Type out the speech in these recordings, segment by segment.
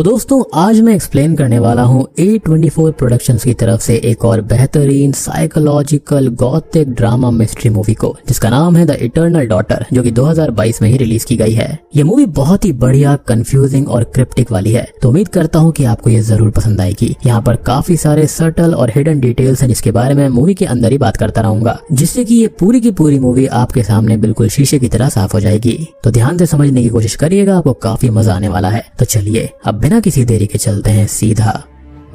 तो दोस्तों आज मैं एक्सप्लेन करने वाला हूँ A24 प्रोडक्शंस की तरफ से एक और बेहतरीन psychological Gothic drama mystery movie को, जिसका नाम है द इटर्नल डॉटर, जो कि 2022 में ही रिलीज की गई है। ये मूवी बहुत ही बढ़िया, कंफ्यूजिंग और क्रिप्टिक वाली है, तो उम्मीद करता हूँ कि आपको ये जरूर पसंद आएगी। यहाँ पर काफी सारे सटल और हिडन डिटेल्स हैं जिसके बारे में मूवी के अंदर ही बात करता रहूंगा, जिससे कि ये पूरी की पूरी मूवी आपके सामने बिल्कुल शीशे की तरह साफ हो जाएगी। तो ध्यान से समझने की कोशिश करिएगा, आपको काफी मजा आने वाला है। तो चलिए अब बिना किसी देरी के चलते हैं सीधा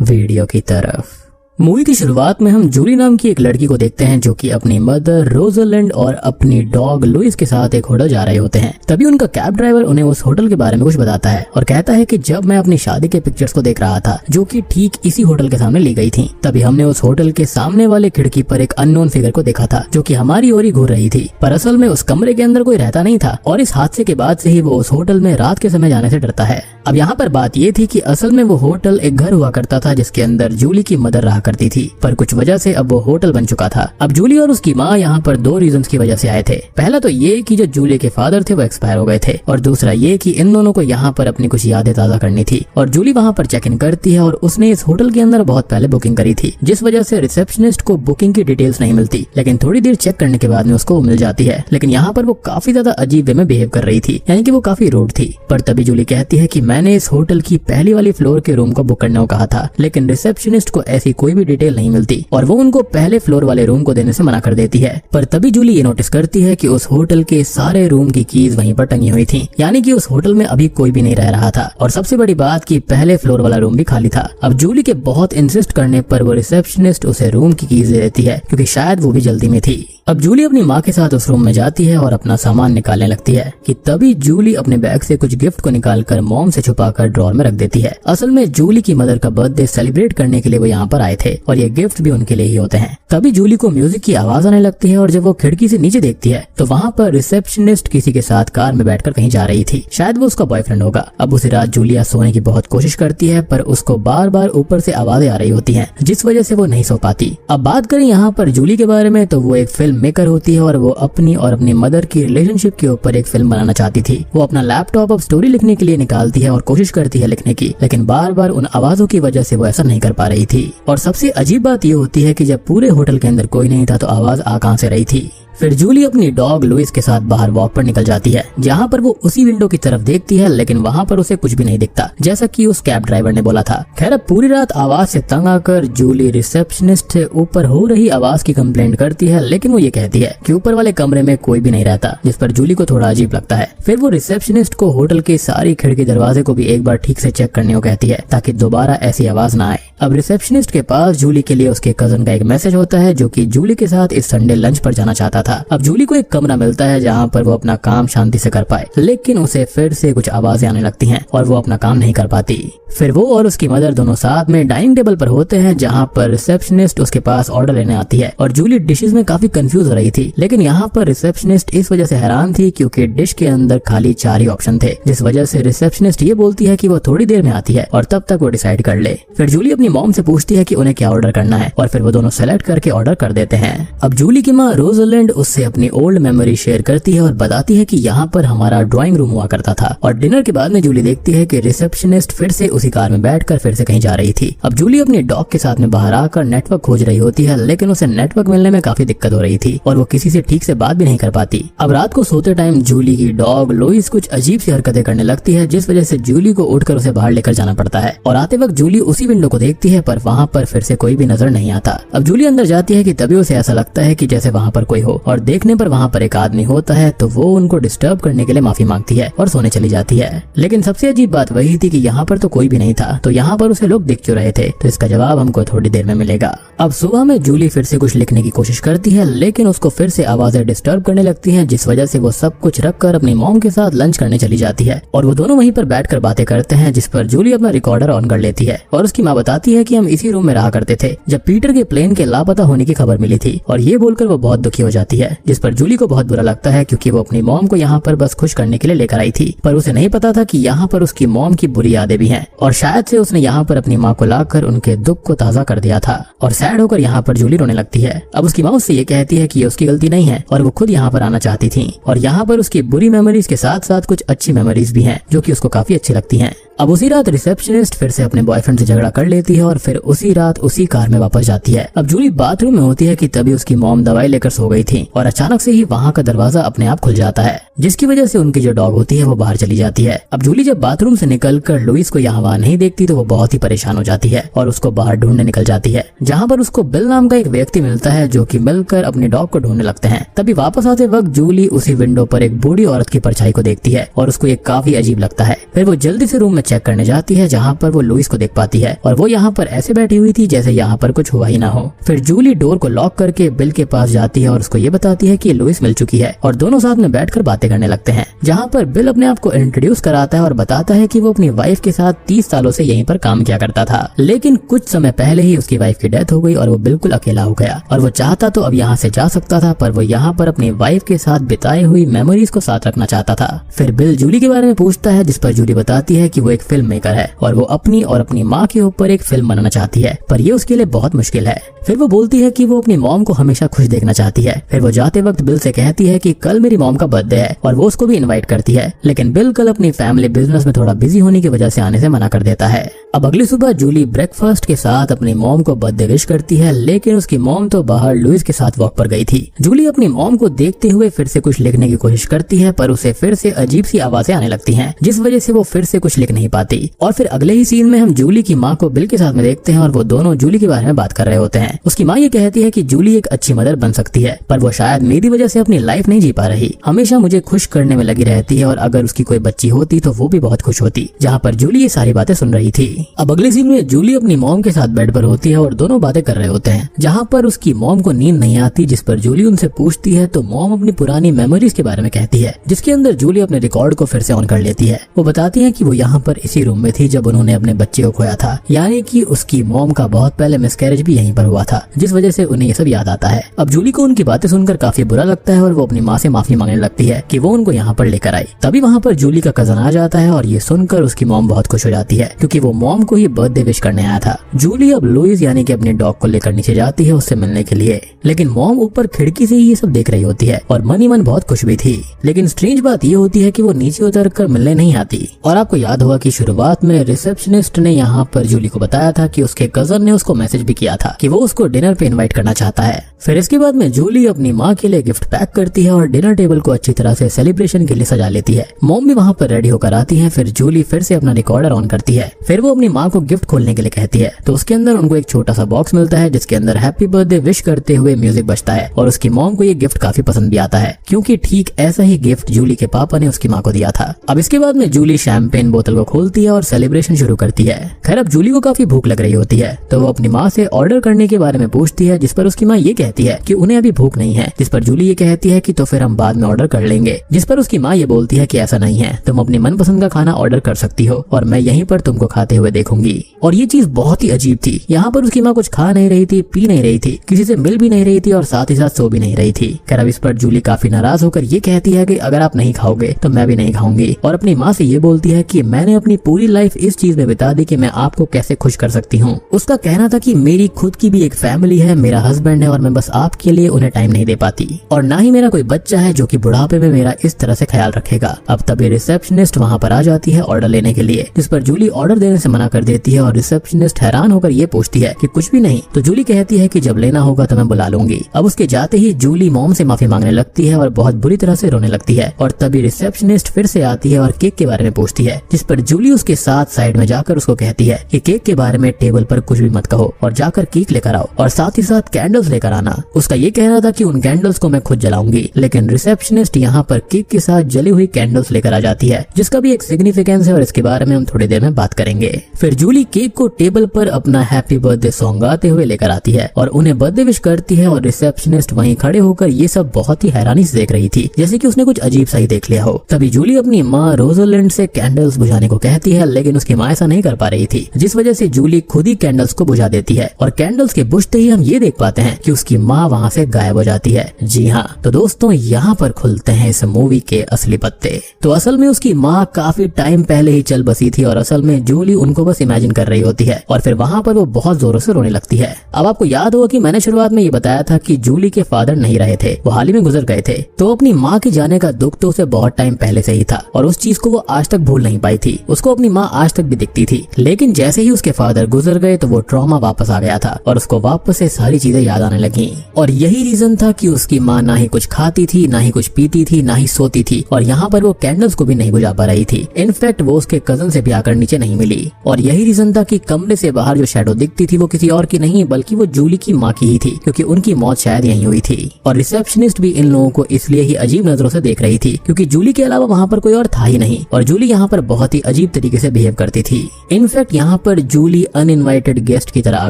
वीडियो की तरफ। मूवी की शुरुआत में हम जूली नाम की एक लड़की को देखते हैं जो कि अपनी मदर रोजरलैंड और अपनी डॉग लुइस के साथ एक होटल जा रहे होते हैं। तभी उनका कैब ड्राइवर उन्हें उस होटल के बारे में कुछ बताता है और कहता है कि जब मैं अपनी शादी के पिक्चर्स को देख रहा था जो कि ठीक इसी होटल के सामने ली गई थी, तभी हमने उस होटल के सामने वाले खिड़की पर एक अननोन फिगर को देखा था जो कि हमारी ओर ही घूर रही थी। पर असल में उस कमरे के अंदर कोई रहता नहीं था और इस हादसे के बाद से ही वो उस होटल में रात के समय जाने से डरता है। अब यहाँ पर बात ये थी कि असल में वो होटल एक घर हुआ करता था जिसके अंदर जूली की मदर रहा करती थी, पर कुछ वजह से अब वो होटल बन चुका था। अब जूली और उसकी माँ यहाँ पर दो रीजंस की वजह से आए थे। पहला तो ये कि जो जूली के फादर थे वो एक्सपायर हो गए थे, और दूसरा ये कि इन दोनों को यहाँ पर अपनी कुछ यादें ताजा करनी थी। और जूली वहाँ पर चेक इन करती है और उसने इस होटल के अंदर बहुत पहले बुकिंग करी थी, जिस वजह से रिसेप्शनिस्ट को बुकिंग की डिटेल्स नहीं मिलती, लेकिन थोड़ी देर चेक करने के बाद में उसको मिल जाती है। लेकिन यहाँ पर वो काफी ज्यादा अजीब वे में बिहेव कर रही थी, यानी कि वो काफी रूड थी। पर तभी जूली कहती है कि मैंने इस होटल की पहली वाली फ्लोर के रूम को बुक करने को कहा था, लेकिन रिसेप्शनिस्ट को ऐसी कोई भी डिटेल नहीं मिलती और वो उनको पहले फ्लोर वाले रूम को देने से मना कर देती है। पर तभी जूली ये नोटिस करती है कि उस होटल के सारे रूम की कीज वहीं पर टंगी हुई थी, यानी कि उस होटल में अभी कोई भी नहीं रह रहा था। और सबसे बड़ी बात कि पहले फ्लोर वाला रूम भी खाली था। अब जूली के बहुत इंसिस्ट करने पर वो रिसेप्शनिस्ट उसे रूम की कीज दे देती है, क्योंकि शायद वो भी जल्दी में थी। अब जूली अपनी माँ के साथ उस रूम में जाती है और अपना सामान निकालने लगती है कि तभी जूली अपने बैग से कुछ गिफ्ट को निकालकर मॉम से छुपाकर ड्रॉर में रख देती है। असल में जूली की मदर का बर्थडे सेलिब्रेट करने के लिए वो यहाँ पर आए थे और ये गिफ्ट भी उनके लिए ही होते हैं। तभी जूली को म्यूजिक की आवाज आने लगती है और जब वो खिड़की से नीचे देखती है तो वहाँ पर रिसेप्शनिस्ट किसी के साथ कार में बैठकर कहीं जा रही थी, शायद वो उसका बॉयफ्रेंड होगा। अब उसी रात जूलिया सोने की बहुत कोशिश करती है, पर उसको बार बार ऊपर से आवाजें आ रही होती हैं, जिस वजह से वो नहीं सो पाती। अब बात करें यहाँ पर जूली के बारे में, तो वो एक फिल्म मेकर होती है और वो अपनी और अपनी मदर की रिलेशनशिप के ऊपर एक फिल्म बनाना चाहती थी। वो अपना लैपटॉप अब स्टोरी लिखने के लिए निकालती है और कोशिश करती है लिखने की, लेकिन बार बार उन आवाजों की वजह से वो ऐसा नहीं कर पा रही थी। और सबसे अजीब बात ये होती है कि जब पूरे होटल के अंदर कोई नहीं था तो आवाज आ कहां से रही थी। फिर जूली अपनी डॉग लुइस के साथ बाहर वॉक पर निकल जाती है, जहाँ पर वो उसी विंडो की तरफ देखती है, लेकिन वहाँ पर उसे कुछ भी नहीं दिखता, जैसा कि उस कैब ड्राइवर ने बोला था। खैर अब पूरी रात आवाज से तंग आकर जूली रिसेप्शनिस्ट से ऊपर हो रही आवाज की कंप्लेंट करती है, लेकिन वो ये कहती है कि ऊपर वाले कमरे में कोई भी नहीं रहता, जिस पर जूली को थोड़ा अजीब लगता है। फिर वो रिसेप्शनिस्ट को होटल की सारी खिड़की दरवाजे को भी एक बार ठीक से चेक करने को कहती है, ताकि दोबारा ऐसी आवाज ना आए। अब रिसेप्शनिस्ट के पास जूली के लिए उसके कजन का एक मैसेज होता है जो कि जूली के साथ इस संडे लंच पर जाना चाहता था। अब जूली को एक कमरा मिलता है जहाँ पर वो अपना काम शांति से कर पाए, लेकिन उसे फिर से कुछ आवाजें आने लगती हैं और वो अपना काम नहीं कर पाती। फिर वो और उसकी मदर दोनों साथ में डाइनिंग टेबल पर होते हैं, जहाँ पर रिसेप्शनिस्ट उसके पास ऑर्डर लेने आती है और जूली डिशेस में काफी कंफ्यूज हो रही थी। लेकिन यहाँ पर रिसेप्शनिस्ट इस वजह से हैरान थी क्योंकि डिश के अंदर खाली 4 ही ऑप्शन थे, जिस वजह से रिसेप्शनिस्ट ये बोलती है कि वो थोड़ी देर में आती है और तब तक वो डिसाइड कर ले। फिर जूली अपनी मॉम से पूछती है कि उन्हें क्या ऑर्डर करना है और फिर वो दोनों सेलेक्ट करके ऑर्डर कर देते हैं। अब जूली की माँ रोजरलैंड उससे अपनी ओल्ड मेमोरी शेयर करती है और बताती है कि यहाँ पर हमारा ड्राइंग रूम हुआ करता था। और डिनर के बाद में जूली देखती है कि रिसेप्शनिस्ट फिर से उसी कार में बैठकर फिर से कहीं जा रही थी। अब जूली अपनी डॉग के साथ में बाहर आकर नेटवर्क खोज रही होती है, लेकिन उसे नेटवर्क मिलने में काफी दिक्कत हो रही थी और वो किसी से ठीक से बात भी नहीं कर पाती। अब रात को सोते टाइम जूली की डॉग लुइस कुछ अजीब सी हरकतें करने लगती है, जिस वजह से जूली को उठकर उसे बाहर लेकर जाना पड़ता है। और आते वक्त जूली उसी विंडो को देखती है, पर वहाँ पर फिर से कोई भी नजर नहीं आता। अब जूली अंदर जाती है कि तभी उसे ऐसा लगता है कि जैसे वहाँ पर कोई हो, और देखने पर वहाँ पर एक आदमी होता है, तो वो उनको डिस्टर्ब करने के लिए माफी मांगती है और सोने चली जाती है। लेकिन सबसे अजीब बात वही थी कि यहाँ पर तो कोई भी नहीं था, तो यहाँ पर उसे लोग दिख क्यों रहे थे, तो इसका जवाब हमको थोड़ी देर में मिलेगा। अब सुबह में जूली फिर से कुछ लिखने की कोशिश करती है, लेकिन उसको फिर से आवाजें डिस्टर्ब करने लगती हैं, जिस वजह से वो सब कुछ रखकर अपनी मॉम के साथ लंच करने चली जाती है। और वो दोनों वहीं पर बैठकर बातें करते हैं, जिस पर जूली अपना रिकॉर्डर ऑन कर लेती है और उसकी माँ बताती है कि हम इसी रूम में रहा करते थे जब पीटर के प्लेन के लापता होने की खबर मिली थी। और ये बोलकर वो बहुत दुखी हो जाती है, जिस पर जूली को बहुत बुरा लगता है क्योंकि वो अपनी मॉम को यहाँ पर बस खुश करने के लिए लेकर आई थी, पर उसे नहीं पता था कि यहाँ पर उसकी मॉम की बुरी यादें भी हैं और शायद से उसने यहाँ पर अपनी माँ को लाकर उनके दुख को ताजा कर दिया था। और सैड होकर यहाँ पर जूली रोने लगती है। अब उसकी माँ उससे ये कहती है कि ये उसकी गलती नहीं है और वो खुद यहाँ पर आना चाहती थी, और यहाँ पर उसकी बुरी मेमोरीज के साथ साथ कुछ अच्छी मेमोरीज भी हैं जो कि उसको काफी अच्छी लगती हैं। अब उसी रात रिसेप्शनिस्ट फिर से अपने बॉयफ्रेंड से झगड़ा कर लेती है और फिर उसी रात उसी कार में वापस जाती है। अब जूली बाथरूम में होती है कि तभी उसकी मॉम दवाई लेकर सो गई थी और अचानक से ही वहाँ का दरवाजा अपने आप खुल जाता है, जिसकी वजह से उनकी जो डॉग होती है वो बाहर चली जाती है। अब जूली जब बाथरूम से निकलकर लुइस को यहाँ वहाँ नहीं देखती तो वो बहुत ही परेशान हो जाती है और उसको बाहर ढूंढने निकल जाती है, जहाँ पर उसको बिल नाम का एक व्यक्ति मिलता है जो कि मिलकर अपनी डॉग को ढूंढने लगते हैं। तभी वापस आते वक्त जूली उसी विंडो पर एक बूढ़ी औरत की परछाई को देखती है और उसको ये काफी अजीब लगता है। फिर वो जल्दी से रूम में चेक करने जाती है जहाँ पर वो लुइस को देख पाती है और वो यहाँ पर ऐसे बैठी हुई थी जैसे यहाँ पर कुछ हुआ ही ना हो। फिर जूली डोर को लॉक करके बिल के पास जाती है और उसको ये बताती है कि लुइस मिल चुकी है और दोनों साथ में बैठकर बातें करने लगते हैं, जहाँ पर बिल अपने आप को इंट्रोड्यूस कराता है और बताता है कि वो अपनी वाइफ के साथ 30 सालों से यहीं पर काम किया करता था, लेकिन कुछ समय पहले ही उसकी वाइफ की डेथ हो गई और वो बिल्कुल अकेला हो गया और वो चाहता तो अब यहाँ से जा सकता था, पर वो यहाँ पर अपनी वाइफ के साथ बिताई हुई मेमोरीज को साथ रखना चाहता था। फिर बिल जूली के बारे में पूछता है, जिस पर जूली बताती है कि वो एक फिल्म मेकर है और वो अपनी और अपनी माँ के ऊपर एक फिल्म बनाना चाहती है, पर ये उसके लिए बहुत मुश्किल है। फिर वो बोलती है कि वो अपनी मॉम को हमेशा खुश देखना चाहती है। फिर वो जाते वक्त बिल से कहती है कि कल मेरी मॉम का बर्थडे है और वो उसको भी इनवाइट करती है, लेकिन बिल कल अपनी फैमिली बिजनेस में थोड़ा बिजी होने की वजह से आने से मना कर देता है। अब अगली सुबह जूली ब्रेकफास्ट के साथ अपनी मॉम को बर्थडे विश करती है, लेकिन उसकी मॉम तो बाहर लुइस के साथ वॉक पर गई थी। जूली अपनी मॉम को देखते हुए फिर से कुछ लिखने की कोशिश करती है, पर उसे फिर से अजीब सी आवाजें आने लगती हैं, जिस वजह से वो फिर से कुछ लिख नहीं पाती। और फिर अगले ही सीन में हम जूली की माँ को बिल के साथ में देखते हैं और वो दोनों जूली के बारे में बात कर रहे होते हैं। उसकी माँ ये कहती है कि जूली एक अच्छी मदर बन सकती है, पर वो शायद मेरी वजह से अपनी लाइफ नहीं जी पा रही, हमेशा मुझे खुश करने में लगी रहती है और अगर उसकी कोई बच्ची होती तो वो भी बहुत खुश होती। जहाँ पर जूली ये सारी बातें सुन रही थी। अब अगले सीन में जूली अपनी मॉम के साथ बेड पर होती है और दोनों बातें कर रहे होते हैं, जहाँ पर उसकी मॉम को नींद नहीं आती, जिस पर जूली उनसे पूछती है तो मॉम अपनी पुरानी मेमोरीज के बारे में कहती है, जिसके अंदर जूली अपने रिकॉर्ड को फिर से ऑन कर लेती है। वो बताती है कि वो यहाँ पर इसी रूम में थी जब उन्होंने अपने बच्चे को खोया था, यानी कि उसकी मॉम का बहुत पहले मिसकैरेज भी यहीं पर हुआ था, जिस वजह से उन्हें ये सब याद आता है। अब जूली को उनकी बातें सुनकर काफी बुरा लगता है और वो अपनी माँ से माफी मांगने लगती है कि वो उनको यहाँ पर लेकर आई। तभी वहाँ पर जूली का कजन आ जाता है और ये सुनकर उसकी मॉम बहुत खुश हो जाती है, क्योंकि वो मॉम को ही बर्थडे विश करने आया था। जूली अब लुइस यानी कि अपने डॉग को लेकर नीचे जाती है उससे मिलने के लिए, लेकिन मॉम ऊपर खिड़की से ही ये सब देख रही होती है और मन ही मन बहुत खुश भी थी। लेकिन स्ट्रेंज बात ये होती है कि वो नीचे उतर कर मिलने नहीं आती। और आपको याद होगा कि शुरुआत में रिसेप्शनिस्ट ने यहाँ पर जूली को बताया था कि उसके कजन ने उसको मैसेज भी किया था कि वो उसको डिनर पे इनवाइट करना चाहता है। फिर इसके बाद में जूली अपनी माँ के लिए गिफ्ट पैक करती है और डिनर टेबल को अच्छी तरह से सेलिब्रेशन के लिए सजा लेती है। मॉम भी वहाँ पर रेडी होकर आती है। फिर जूली फिर से अपना रिकॉर्डर ऑन करती है। फिर वो अपनी माँ को गिफ्ट खोलने के लिए कहती है, तो उसके अंदर उनको एक छोटा सा बॉक्स मिलता है जिसके अंदर हैप्पी बर्थडे विश करते हुए म्यूजिक बजता है और उसकी मॉम को ये गिफ्ट काफी पसंद भी आता है, क्योंकि ठीक ऐसा ही गिफ्ट जूली के पापा ने उसकी माँ को दिया था। अब इसके बाद में जूली शैंपेन बोतल को खोलती है और सेलिब्रेशन शुरू करती है। खैर अब जूली को काफी भूख लग रही होती है, तो वो अपनी माँ से ऑर्डर करने के बारे में पूछती है, जिस पर उसकी माँ ये कहती है कि उन्हें अभी भूख नहीं है, जिस पर जूली ये कहती है कि तो फिर हम बाद में ऑर्डर कर लेंगे, जिस पर उसकी माँ ये बोलती है कि ऐसा नहीं है, तुम अपनी मनपसंद का खाना ऑर्डर कर सकती हो और मैं यहीं पर तुमको खाते हुए देखूंगी। और ये चीज बहुत ही अजीब थी। यहाँ पर उसकी माँ कुछ खा नहीं रही थी, पी नहीं रही थी, किसी से मिल भी नहीं रही थी और साथ ही साथ सो भी नहीं रही थी। खैर अब इस पर जूली काफी नाराज होकर ये कहती है कि अगर आप नहीं खाओगे तो मैं भी नहीं खाऊंगी, और अपनी माँ से ये बोलती है कि मैंने अपनी पूरी लाइफ इस चीज में बिता दी कि मैं आपको कैसे खुश कर सकती हूँ। उसका कहना था कि मेरी खुद की भी एक फैमिली है, मेरा हस्बैंड है और मैं बस आपके लिए उन्हें टाइम नहीं दे पाती, और ना ही मेरा कोई बच्चा है जो कि बुढ़ापे में मेरा इस तरह से ख्याल रखेगा। अब तभी रिसेप्शनिस्ट वहाँ पर आ जाती है ऑर्डर लेने के लिए, जिस पर जूली ऑर्डर देने से मना कर देती है और रिसेप्शनिस्ट हैरान होकर ये पूछती है कि कुछ भी नहीं, तो जूली कहती है कि जब लेना होगा तो मैं बुला लूंगी। अब उसके जाते ही जूली मॉम से माफी मांगने लगती है और बहुत बुरी तरह से रोने लगती है, और तभी रिसेप्शनिस्ट फिर से आती है और केक के बारे में पूछती है, जिस पर जूली उसके साथ साइड में जाकर उसको कहती है कि केक के बारे में टेबल पर कुछ भी मत कहो और जाकर केक लेकर आओ और साथ ही साथ कैंडल्स लेकर आना। उसका ये कहना था कि उन कैंडल्स को मैं खुद जलाऊंगी, लेकिन रिसेप्शनिस्ट यहाँ पर केक के साथ जली हुई कैंडल्स लेकर आ जाती है, जिसका भी एक सिग्निफिकेंस है और इसके बारे में हम थोड़ी देर में बात करेंगे। फिर जूली केक को टेबल पर अपना हैप्पी बर्थडे सॉन्ग गाते हुए लेकर आती है और उन्हें बर्थडे विश करती है, और रिसेप्शनिस्ट वहीं खड़े होकर ये सब बहुत ही हैरानी से देख रही थी, जैसे कि उसने कुछ अजीब सा ही देख लिया हो। तभी जूली अपनी माँ रोजलिंड से कैंडल्स बुझाने को कहती है, लेकिन उसकी माँ ऐसा नहीं कर पा रही थी, जिस वजह से जूली खुद ही कैंडल्स को बुझा देती है, और कैंडल्स के बुझते ही हम ये देख पाते हैं कि उसकी उसकी माँ वहाँ से गायब हो जाती है। जी हाँ, तो दोस्तों यहाँ पर खुलते हैं इस मूवी के असली पत्ते। तो असल में उसकी माँ काफी टाइम पहले ही चल बसी थी और असल में जूली उनको बस इमेजिन कर रही होती है और फिर वहाँ पर वो बहुत जोरों से रोने लगती है। अब आपको याद होगा कि मैंने शुरुआत में ये बताया था कि जूली के फादर नहीं रहे थे, वो हाल ही में गुजर गए थे। तो अपनी माँ के जाने का दुख तो उसे बहुत टाइम पहले से ही था और उस चीज को वो आज तक भूल नहीं पाई थी। उसको अपनी माँ आज तक भी दिखती थी, लेकिन जैसे ही उसके फादर गुजर गए तो वो ट्रॉमा वापस आ गया था और उसको वापस से सारी चीजें याद आने लगी। और यही रीजन था कि उसकी माँ ना ही कुछ खाती थी, ना ही कुछ पीती थी, ना ही सोती थी और यहाँ पर वो कैंडल्स को भी नहीं बुझा पा रही थी। इनफैक्ट वो उसके कजन से भी आकर नीचे नहीं मिली और यही रीजन था कि कमरे से बाहर जो शैडो दिखती थी वो किसी और की नहीं बल्कि वो जूली की माँ की ही थी, क्योंकि उनकी मौत शायद यहीं हुई थी। और रिसेप्शनिस्ट भी इन लोगों को इसलिए ही अजीब नजरों से देख रही थी क्योंकि जूली के अलावा वहाँ पर कोई और था ही नहीं और जूली यहाँ पर बहुत ही अजीब तरीके से बिहेव करती थी। इनफैक्ट यहाँ पर जूली अनइनवाइटेड गेस्ट की तरह आ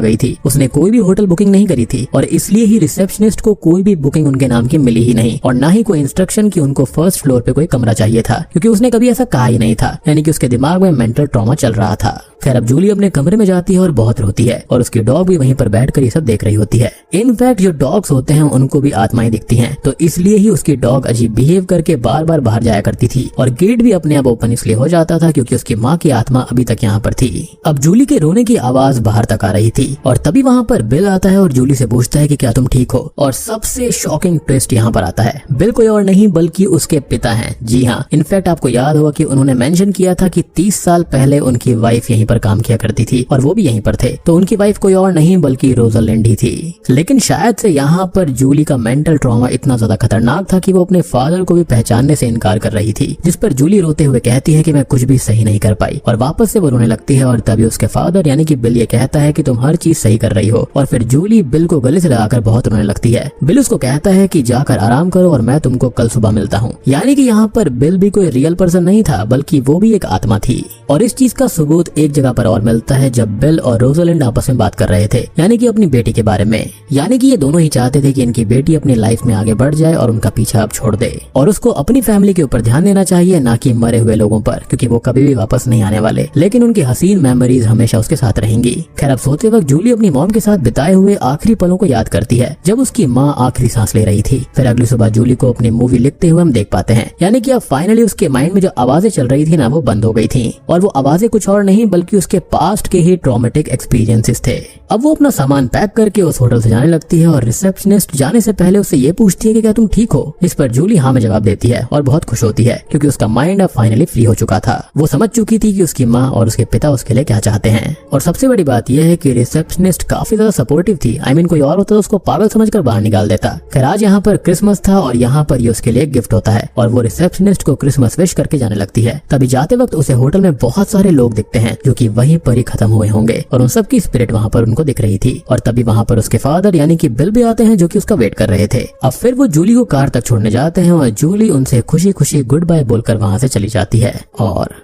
गई थी। उसने कोई भी होटल बुकिंग नहीं करी थी और इसलिए ही रिसेप्शनिस्ट को कोई भी बुकिंग उनके नाम की मिली ही नहीं और ना ही कोई इंस्ट्रक्शन कि उनको फर्स्ट फ्लोर पे कोई कमरा चाहिए था, क्योंकि उसने कभी ऐसा कहा ही नहीं था। यानी कि उसके दिमाग में मेंटल ट्रॉमा चल रहा था। खैर, अब जूली अपने कमरे में जाती है और बहुत रोती है और उसकी डॉग भी वहीं पर बैठकर ये सब देख रही होती है। इनफैक्ट जो डॉग्स होते हैं उनको भी आत्माएं दिखती हैं, तो इसलिए ही उसकी डॉग अजीब बिहेव करके बार बार बाहर जाया करती थी और गेट भी अपने आप ओपन इसलिए हो जाता था क्योंकि उसकी माँ की आत्मा अभी तक यहाँ पर थी। अब जूली के रोने की आवाज बाहर तक आ रही थी और तभी वहाँ पर बिल आता है और जूली से पूछता है कि क्या तुम ठीक हो। और सबसे शॉकिंग ट्विस्ट यहाँ पर आता है, बिल कोई और नहीं बल्कि उसके पिता हैं। जी हाँ, इनफैक्ट आपको याद होगा कि उन्होंने मेंशन किया था कि 30 साल पहले उनकी वाइफ यहीं पर काम किया करती थी और वो भी यहीं पर थे। तो उनकी वाइफ कोई और नहीं बल्कि रोजलिंड ही थी। लेकिन शायद से यहाँ पर जूली का मेंटल ट्रॉमा इतना ज्यादा खतरनाक था कि वो अपने फादर को भी पहचानने से इनकार कर रही थी, जिस पर जूली रोते हुए कहती है कि मैं कुछ भी सही नहीं कर पाई और वापस से वो रोने लगती है। और तभी उसके फादर यानी कि बिल ये कहता है कि तुम हर चीज सही कर रही हो और फिर जूली बिल को गले से लगाकर बहुत रोने लगती है। बिल उसको कहता है कि जाकर आराम करो और मैं तुमको कल सुबह मिलता हूँ। यानी कि यहाँ पर बिल भी कोई रियल पर्सन नहीं था बल्कि वो भी एक आत्मा थी। और इस चीज का सबूत एक जगह पर और मिलता है जब बिल और रोजलिंड आपस में बात कर रहे थे, यानी कि अपनी बेटी के बारे में। यानी कि ये दोनों ही चाहते थे कि इनकी बेटी अपनी लाइफ में आगे बढ़ जाए और उनका पीछा अब छोड़ दे और उसको अपनी फैमिली के ऊपर ध्यान देना चाहिए, ना कि मरे हुए लोगों पर, क्योंकि वो कभी भी वापस नहीं आने वाले, लेकिन उनकी हसीन मेमोरीज हमेशा उसके साथ रहेंगी। खैर, अब सोते वक्त जूली अपनी मॉम के साथ बिताए हुए आखिरी पलों को याद करती है जब उसकी माँ आखिरी सांस ले रही थी। फिर अगली सुबह जूली को अपनी मूवी लिखते हुए हम देख पाते हैं, यानी कि अब फाइनली उसके माइंड में जो आवाजें चल रही थी ना वो बंद हो गई थी और वो आवाजें कुछ और नहीं बल्कि उसके पास्ट के ही ट्रॉमेटिक एक्सपीरियंसेस थे। अब वो अपना सामान पैक करके उस होटल से जाने लगती है और रिसेप्शनिस्ट जाने से पहले उससे ये पूछती है कि क्या तुम ठीक हो, इस पर जूली हाँ में जवाब देती है और बहुत खुश होती है क्योंकि उसका माइंड अब फाइनली फ्री हो चुका था। वो समझ चुकी थी कि उसकी माँ और उसके पिता उसके लिए क्या चाहते हैं। और सबसे बड़ी बात यह है कि रिसेप्शनिस्ट काफी ज्यादा सपोर्टिव थी। आई मीन कोई और होता तो उसको पागल समझकर बाहर निकाल देता। खैर, आज यहाँ पर क्रिसमस था और यहाँ पर ये उसके लिए गिफ्ट होता है और वो रिसेप्शनिस्ट को क्रिसमस विश करके जाने लगती है। तभी जाते वक्त उसे होटल में बहुत सारे लोग दिखते हैं जो कि वहीं पर ही खत्म हुए होंगे और उन सबकी स्पिरिट वहाँ पर उनको दिख रही थी। और तभी वहाँ पर उसके फादर यानी कि बिल भी आते हैं जो कि उसका वेट कर रहे थे। अब फिर वो जूली को कार तक छोड़ने जाते हैं और जूली उनसे खुशी खुशी गुड बाय बोलकर वहाँ से चली जाती है और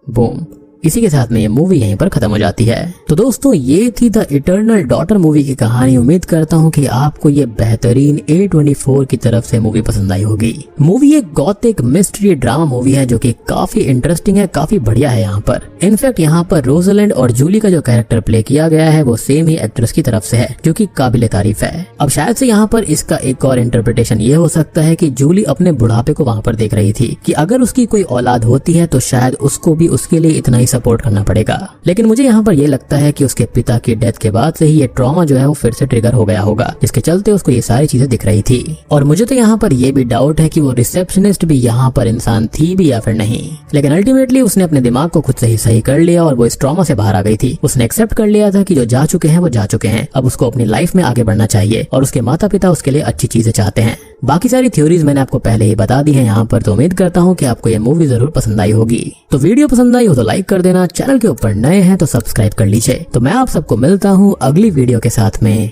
बूम, इसी के साथ में ये मूवी यहीं पर खत्म हो जाती है। तो दोस्तों, ये थी द इटर्नल डॉटर मूवी की कहानी। उम्मीद करता हूँ कि आपको ये बेहतरीन A24 की तरफ से मूवी पसंद आई होगी। मूवी एक गॉथिक मिस्ट्री ड्रामा मूवी है जो कि काफी इंटरेस्टिंग है, काफी बढ़िया है। यहाँ पर इनफैक्ट यहाँ पर रोजलिंड और जूली का जो कैरेक्टर प्ले किया गया है वो सेम ही एक्ट्रेस की तरफ से है जो कि काबिले तारीफ है। अब शायद से यहाँ पर इसका एक और इंटरप्रिटेशन ये हो सकता है कि जूली अपने बुढ़ापे को वहाँ पर देख रही थी कि अगर उसकी कोई औलाद होती है तो शायद उसको भी उसके लिए इतना ही सपोर्ट करना पड़ेगा। लेकिन मुझे यहाँ पर यह लगता है कि उसके पिता की डेथ के बाद से ही ये ट्रॉमा जो है वो फिर से ट्रिगर हो गया होगा, जिसके चलते उसको ये सारी चीजें दिख रही थी। और मुझे तो यहाँ पर यह भी डाउट है कि वो रिसेप्शनिस्ट भी यहाँ पर इंसान थी भी या फिर नहीं। लेकिन अल्टीमेटली उसने अपने दिमाग को खुद से ही सही कर लिया और वो इस ट्रॉमा से बाहर आ गई थी। उसने एक्सेप्ट कर लिया था कि जो जा चुके हैं वो जा चुके हैं, अब उसको अपनी लाइफ में आगे बढ़ना चाहिए और उसके माता पिता उसके लिए अच्छी चीजें चाहते हैं। बाकी सारी थ्योरीज मैंने आपको पहले ही बता दी है यहाँ पर, तो उम्मीद करता हूँ कि आपको ये मूवी जरूर पसंद आई होगी। तो वीडियो पसंद आई हो तो लाइक कर देना, चैनल के ऊपर नए हैं तो सब्सक्राइब कर लीजिए। तो मैं आप सबको मिलता हूँ अगली वीडियो के साथ में।